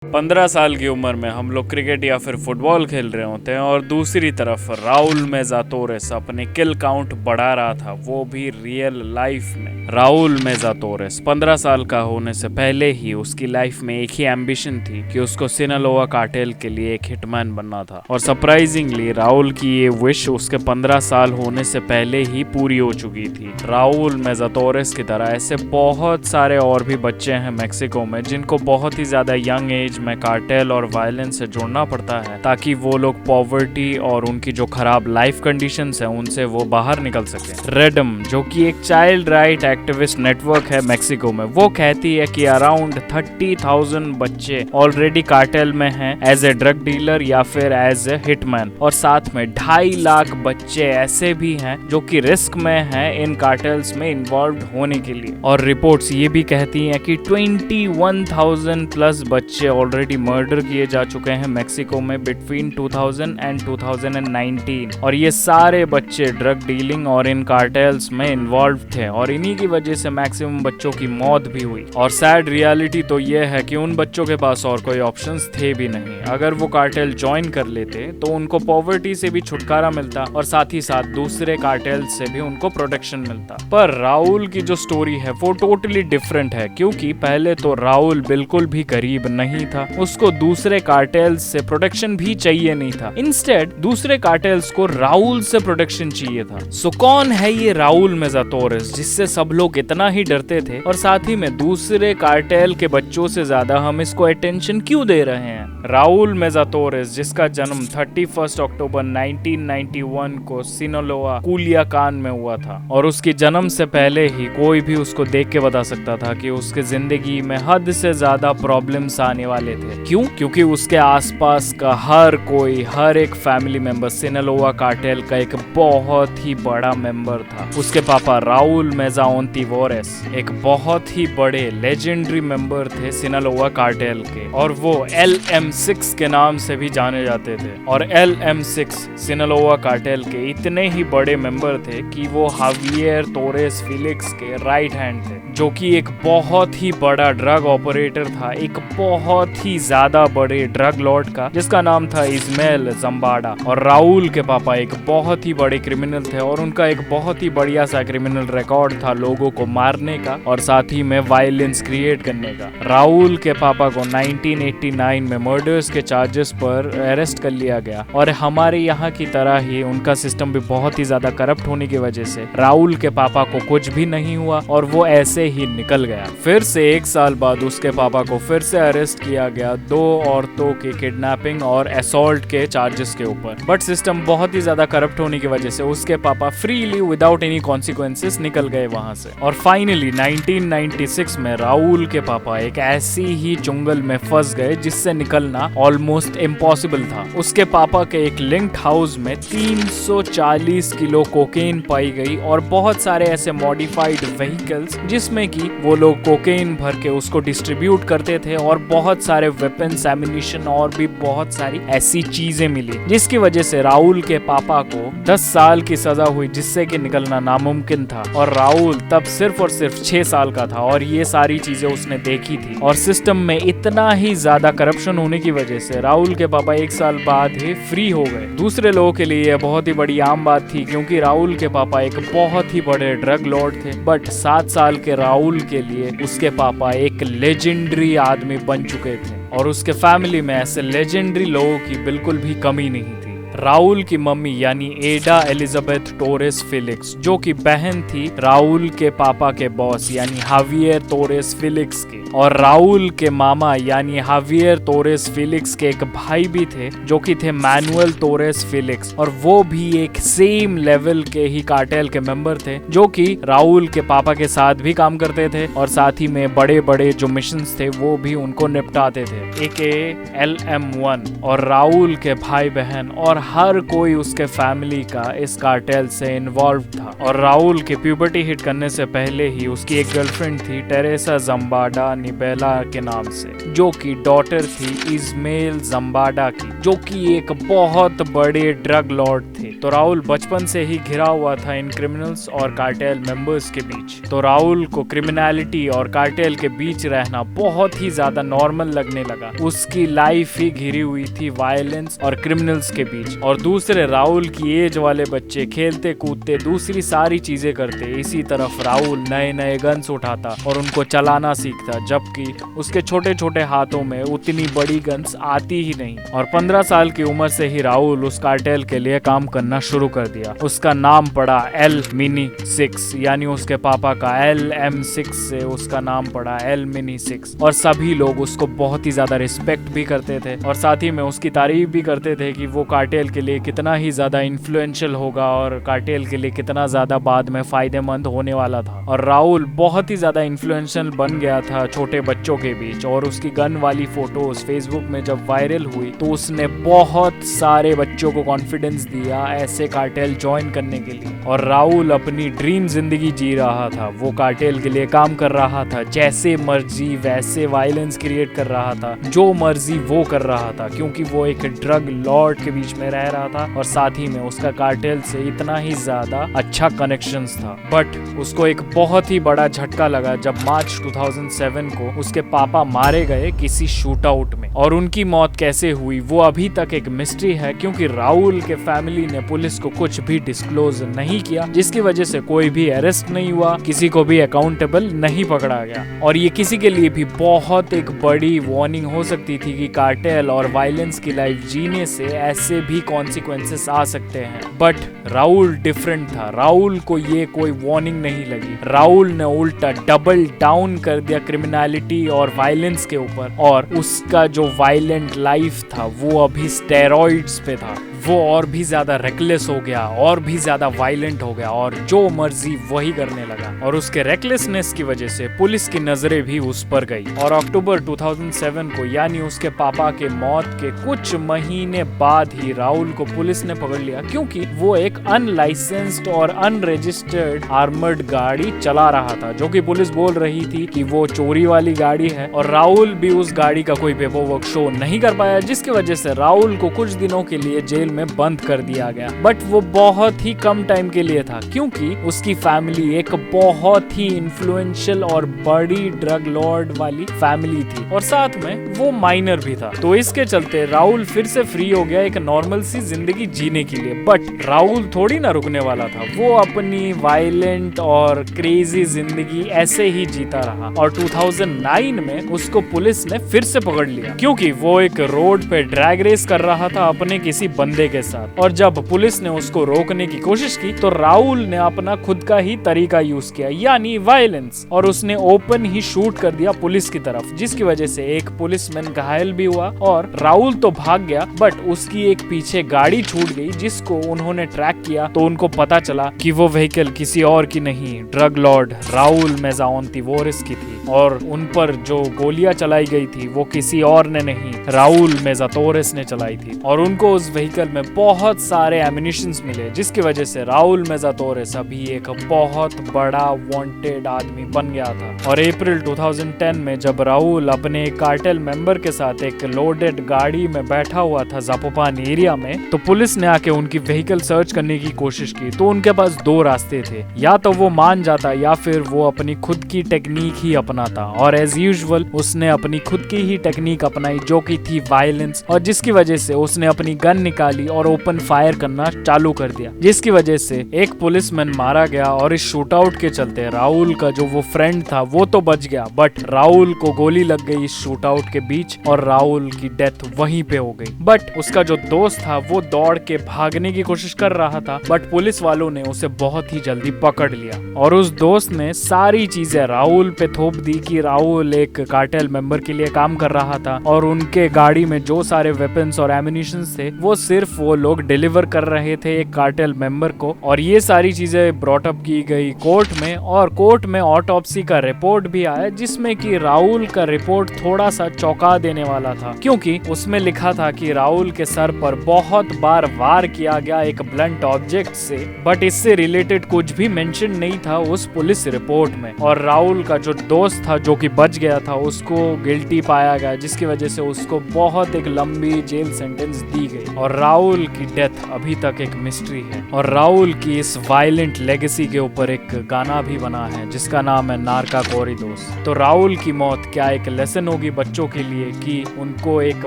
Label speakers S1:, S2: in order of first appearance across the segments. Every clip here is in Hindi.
S1: 15 साल की उम्र में हम लोग क्रिकेट या फिर फुटबॉल खेल रहे होते हैं और दूसरी तरफ राउल मेज़ातोरेस अपने किल काउंट बढ़ा रहा था, वो भी रियल लाइफ में। राउल मेज़ातोरेस 15 साल का होने से पहले ही उसकी लाइफ में एक ही एम्बिशन थी कि उसको सिनालोआ कार्टेल के लिए एक हिटमैन बनना था। और सरप्राइजिंगली राउल की ये विश उसके 15 साल होने से पहले ही पूरी हो चुकी थी। राउल मेज़ातोरेस की तरह ऐसे बहुत सारे और भी बच्चे हैं मेक्सिको में जिनको बहुत ही ज्यादा यंग एज में कार्टेल और वायलेंस से जोड़ना पड़ता है ताकि वो लोग पॉवर्टी और उनकी जो खराब लाइफ कंडीशंस है उनसे वो बाहर निकल सके। रेडम, जो कि एक चाइल्ड राइट एक्टिविस्ट नेटवर्क है मेक्सिको में, वो कहती है कि अराउंड 30,000 बच्चे ऑलरेडी कार्टेल में हैं एज ए ड्रग डीलर या फिर एज ए हिटमैन, और साथ में 2.5 लाख बच्चे ऐसे भी हैं जो कि रिस्क में हैं इन कार्टेल्स में इन्वॉल्व होने के लिए। और रिपोर्ट्स ये भी कहती हैं कि 21,000 प्लस बच्चे ऑलरेडी मर्डर किए जा चुके हैं मेक्सिको में बिटवीन 2000 एंड 2019, और ये सारे बच्चे ड्रग डीलिंग और इन कार्टेल्स में इन्वॉल्व थे और इन्हीं की वजह से मैक्सिमम बच्चों की मौत भी हुई। और सैड रियलिटी तो ये है कि उन बच्चों के पास और कोई ऑप्शंस थे भी नहीं। अगर वो कार्टेल ज्वाइन कर लेते तो उनको पॉवर्टी से भी छुटकारा मिलता और साथ ही साथ दूसरे कार्टेल से भी उनको प्रोटेक्शन मिलता। पर राउल की जो स्टोरी है वो टोटली डिफरेंट है, क्योंकि पहले तो राउल बिल्कुल भी गरीब नहीं था, उसको दूसरे कार्टेल्स से प्रोटेक्शन भी चाहिए नहीं था। इंस्टेड दूसरे कार्टेल्स को राउल से प्रोटेक्शन चाहिए था। सो कौन है ये राउल मेज़ातोरेस जिससे सब लोग इतना ही डरते थे, और साथ ही में दूसरे कार्टेल के बच्चों से ज्यादा हम इसको अटेंशन क्यों दे रहे हैं? राउल मेज़ातोरेस, जिसका जन्म 31 अक्टूबर 1991 को सिनालोआ कुलियाकान में हुआ था, और उसकी जन्म से पहले ही कोई भी उसको देख के बता सकता था कि उसके जिंदगी में हद से ज्यादा प्रॉब्लम्स आने वाले थे। क्यों? क्योंकि उसके आसपास का हर कोई, हर एक फैमिली मेंबर सिनालोआ कार्टेल का एक बहुत ही बड़ा मेंबर था। उसके पापा राउल मेज़ाओंतिवोरेस एक बहुत ही बड़े लेजेंडरी मेंबर थे सिनालोआ कार्टेल के, और वो LM6 के नाम से भी जाने जाते थे। और LM6 सिनालोआ कार्टेल के इतने ही बड़े मेंबर थे कि वो हावियर तोरेस फिलिक्स के राइट हैंड थे, जो कि एक बहुत ही बड़ा ड्रग ऑपरेटर था, एक बहुत ही ज्यादा बड़े ड्रग लॉर्ड का, जिसका नाम था इस्माइल जम्बाडा। और राउल के पापा एक बहुत ही बड़े क्रिमिनल थे और उनका एक बहुत ही बढ़िया सा क्रिमिनल रिकॉर्ड था लोगों को मारने का और साथ ही में वायलेंस क्रिएट करने का। राउल के पापा को 1989 में मर्डर्स के चार्जेस पर अरेस्ट कर लिया गया, और हमारे यहाँ की तरह ही उनका सिस्टम भी बहुत ही ज्यादा करप्ट होने की वजह से राउल के पापा को कुछ भी नहीं हुआ और वो ऐसे ही निकल गया। फिर से 1 साल बाद उसके पापा को फिर से अरेस्ट किया गया 2 औरतों की किडनैपिंग और असॉल्ट के चार्जेस के ऊपर, बट सिस्टम बहुत ही ज्यादा करप्ट होने की वजह से उसके पापा फ्रीली विदाउट एनी कॉन्सिक्वेंसेस निकल गए वहां से। और फाइनली 1996 में राउल के पापा एक ऐसी ही चुंगल में फंस गए जिससे निकलना ऑलमोस्ट इम्पॉसिबल था। उसके पापा के एक लिंक्ड हाउस में 340 किलो कोकेन पाई गई और बहुत सारे ऐसे मॉडिफाइड व्हीकल्स जिसमें कि वो लोग कोकेन भर के उसको डिस्ट्रीब्यूट करते थे, और बहुत सारे वेपन्स, एमिनिशन और भी बहुत सारी ऐसी चीजें मिली, जिसकी वजह से राउल के पापा को 10 साल की सजा हुई, जिससे कि निकलना नामुमकिन था। और राउल तब सिर्फ और सिर्फ 6 साल का था और ये सारी चीजें उसने देखी थी। और सिस्टम में इतना ही ज्यादा करप्शन होने की वजह से राउल के पापा 1 साल बाद ही फ्री हो गए। दूसरे लोगों के लिए यह बहुत ही बड़ी आम बात थी, क्योंकि राउल के पापा एक बहुत ही बड़े ड्रग लॉर्ड थे, बट 7 साल के राउल के लिए उसके पापा एक लेजेंडरी आदमी बन चुके थे, और उसके फैमिली में ऐसे लेजेंडरी लोगों की बिल्कुल भी कमी नहीं थी। राउल की मम्मी यानी एडा एलिजाबेथ टोरेस फिलिक्स, जो कि बहन थी राउल के पापा के बॉस यानी हावियर तोरेस फिलिक्स की, और राउल के मामा यानी हावियर तोरेस फिलिक्स के एक भाई भी थे जो कि थे मैनुअल तोरेस फिलिक्स, और वो भी एक सेम लेवल के ही कार्टेल के मेंबर थे जो कि राउल के पापा के साथ भी काम करते थे और साथ ही में बड़े बड़े जो मिशंस थे वो भी उनको निपटाते थे, AKA LM1। और राउल के भाई बहन और हर कोई उसके फैमिली का इस कार्टेल से इन्वॉल्व था। और राउल के प्यूबर्टी हिट करने से पहले ही उसकी एक गर्लफ्रेंड थी टेरेसा जम्बाडा निबेला के नाम से, जो कि डॉटर थी इस्माइल जम्बाडा की, जो कि एक बहुत बड़े ड्रग लॉर्ड थे। तो राहुल बचपन से ही घिरा हुआ था इन क्रिमिनल्स और कार्टेल मेंबर्स के बीच। तो राहुल को क्रिमिनलिटी और कार्टेल के बीच रहना बहुत ही ज्यादा नॉर्मल लगने लगा। उसकी लाइफ ही घिरी हुई थी वायलेंस और क्रिमिनल्स के बीच, और दूसरे राहुल की एज वाले बच्चे खेलते कूदते दूसरी सारी चीजें करते। इसी तरफ राहुल नए नए गन्स उठाता और उनको चलाना सीखता, जबकि उसके छोटे छोटे हाथों में उतनी बड़ी गन्स आती ही नहीं। और 15 साल की उम्र से ही राहुल उस कार्टेल के लिए काम करना शुरू कर दिया। उसका नाम पड़ा एल मिनी 6, यानी उसके पापा का LM6 से उसका नाम पड़ा एल मिनी 6। और सभी लोग उसको बहुत ही ज्यादा रिस्पेक्ट भी करते थे और साथ ही में उसकी तारीफ भी करते थे कि वो कार्टेल के लिए कितना ही ज्यादा इन्फ्लुएंशियल होगा और कार्टेल के लिए कितना ज्यादा बाद में फायदेमंद होने वाला था। और राहुल बहुत ही ज्यादा इन्फ्लुएंशियल बन गया था छोटे बच्चों के बीच, और उसकी गन वाली फोटोज फेसबुक में जब वायरल हुई तो उसने बहुत सारे बच्चों को कॉन्फिडेंस दिया ऐसे कार्टेल ज्वाइन करने के लिए। और राहुल अपनी ड्रीम जिंदगी जी रहा था। वो कार्टेल के लिए काम कर रहा था, जैसे मर्जी वैसे वायलेंस क्रिएट कर रहा था, जो मर्जी वो कर रहा था, क्योंकि वो एक ड्रग लॉर्ड के बीच में रह रहा था और साथ ही में उसका कार्टेल से इतना ही ज्यादा अच्छा कनेक्शंस था। बट उसको एक बहुत ही बड़ा झटका लगा जब मार्च 2007 को उसके पापा मारे गए किसी शूट आउट में। और उनकी मौत कैसे हुई वो अभी तक एक मिस्ट्री है, क्योंकि राहुल के फैमिली ने पुलिस को कुछ भी डिस्क्लोज नहीं किया, जिसकी वजह से कोई भी अरेस्ट नहीं हुआ, किसी को भी अकाउंटेबल नहीं पकड़ा गया। और ये किसी के लिए भी बहुत एक बड़ी वार्निंग हो सकती थी कि कार्टेल और वायलेंस की लाइफ जीने से ऐसे भी कॉन्सिक्वेंसेस आ सकते हैं। बट राहुल डिफरेंट था। राहुल को ये कोई वार्निंग नहीं लगी। राहुल ने उल्टा डबल डाउन कर दिया क्रिमिनलिटी और वायलेंस के ऊपर, और उसका जो वायलेंट लाइफ था वो अभी स्टेरॉइड्स पे था। वो और भी ज्यादा रेकलेस हो गया, और भी ज्यादा वायलेंट हो गया, और जो मर्जी वही करने लगा। और उसके रेकलेसनेस की वजह से पुलिस की नजरें भी उस पर गई। और अक्टूबर 2007 को, यानी उसके पापा के मौत के कुछ महीने बाद ही राहुल को पुलिस ने पकड़ लिया, क्योंकि वो एक अनलाइसेंस्ड और अनरजिस्टर्ड आर्मर्ड गाड़ी चला रहा था, जो कि पुलिस बोल रही थी कि वो चोरी वाली गाड़ी है। और राहुल भी उस गाड़ी का कोई पेपर वर्क शो नहीं कर पाया, जिसकी वजह से राहुल को कुछ दिनों के लिए जेल में बंद कर दिया गया। बट वो बहुत ही कम टाइम के लिए था, क्योंकि उसकी फैमिली एक बहुत ही इन्फ्लुएंशियल और बड़ी ड्रग लॉर्ड वाली फैमिली थी, और साथ में वो माइनर भी था। तो इसके चलते राहुल फिर से फ्री हो गया एक नॉर्मल सी जिंदगी जीने के लिए। बट राहुल थोड़ी ना रुकने वाला था। वो अपनी वायलेंट और क्रेजी जिंदगी ऐसे ही जीता रहा, और 2009 में उसको पुलिस ने फिर से पकड़ लिया, क्योंकि वो एक रोड पे ड्रैग रेस कर रहा था अपने किसी बंदे के साथ। और जब पुलिस ने उसको रोकने की कोशिश की तो राहुल ने अपना खुद का ही तरीका यूज किया, यानी वायलेंस, और उसने ओपन ही शूट कर दिया पुलिस की तरफ, जिसकी वजह से एक पुलिसमैन घायल भी हुआ। और राहुल तो भाग गया, बट उसकी एक पीछे गाड़ी छूट गई, जिसको उन्होंने ट्रैक किया तो उनको पता चला कि वो व्हीकल किसी और की नहीं, ड्रग लॉर्ड राहुल मेज़ाओंतिवोरिस की थी। और उन पर जो गोलियां चलाई गई थी वो किसी और ने नहीं, राहुल मेज़ाओंतिवोरिस ने चलाई थी। और उनको उस व्हीकल में बहुत सारे एमिनिशंस मिले, जिसकी वजह से राहुल मेज़ाओंतिवोरिस अभी एक बहुत बड़ा वांटेड आदमी बन गया था। और अप्रैल 2010 में जब राहुल अपने कार्टेल मेंबर के साथ एक लोडेड गाड़ी में बैठा हुआ था जापोपान एरिया में, तो पुलिस ने आके उनकी व्हीकल सर्च करने की कोशिश की। तो उनके पास दो रास्ते थे, या तो वो मान जाता या फिर वो अपनी खुद की टेक्निक ही अपनाता। और एज यूजुअल उसने अपनी खुद की ही टेक्निक अपनाई, जो की थी वायलेंस, और जिसकी वजह से उसने अपनी गन निकाली और ओपन फायर करना चालू कर दिया, जिसकी वजह से एक पुलिसमैन मारा गया। और इस शूटआउट के चलते राहुल का जो वो फ्रेंड था वो तो बच गया, बट राहुल को गोली लग गई इस शूटआउट के बीच, और राहुल की डेथ वहीं पे हो गई। बट उसका जो दोस्त था वो दौड़ के भागने की कोशिश कर रहा था, बट पुलिस वालों ने उसे बहुत ही जल्दी पकड़ लिया। और उस दोस्त ने सारी चीजें राहुल पे थोप दी कि राहुल एक कार्टेल मेंबर के लिए काम कर रहा था, और उनके गाड़ी में जो सारे वेपन्स और एमिनिशंस थे वो सिर्फ वो लोग डिलीवर कर रहे थे एक कार्टेल मेंबर को। और ये सारी चीजें ब्रॉट अप की गई कोर्ट में, और कोर्ट में ऑटोप्सी का रिपोर्ट भी आया, जिसमें कि राहुल का रिपोर्ट थोड़ा सा चौंका देने वाला था, क्योंकि उसमें लिखा था कि राहुल के सर पर बहुत बार वार किया गया एक ब्लंट ऑब्जेक्ट से, बट इससे रिलेटेड कुछ भी मेंशन नहीं था उस पुलिस रिपोर्ट में। और राहुल का जो दोस्त था जो कि बच गया था उसको गिल्टी पाया गया, जिसकी वजह से उसको बहुत एक लंबी जेल सेंटेंस दी गई। और राहुल की डेथ अभी अभी तक एक मिस्ट्री है। और राहुल की इस वायलेंट लेगेसी के ऊपर एक गाना भी बना है जिसका नाम है नारका कोरिडोस। तो राहुल की मौत क्या एक लेसन होगी बच्चों के लिए कि उनको एक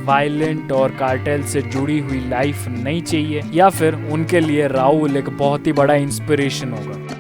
S1: वायलेंट और कार्टेल से जुड़ी हुई लाइफ नहीं चाहिए, या फिर उनके लिए राहुल एक बहुत ही बड़ा इंस्पिरेशन होगा।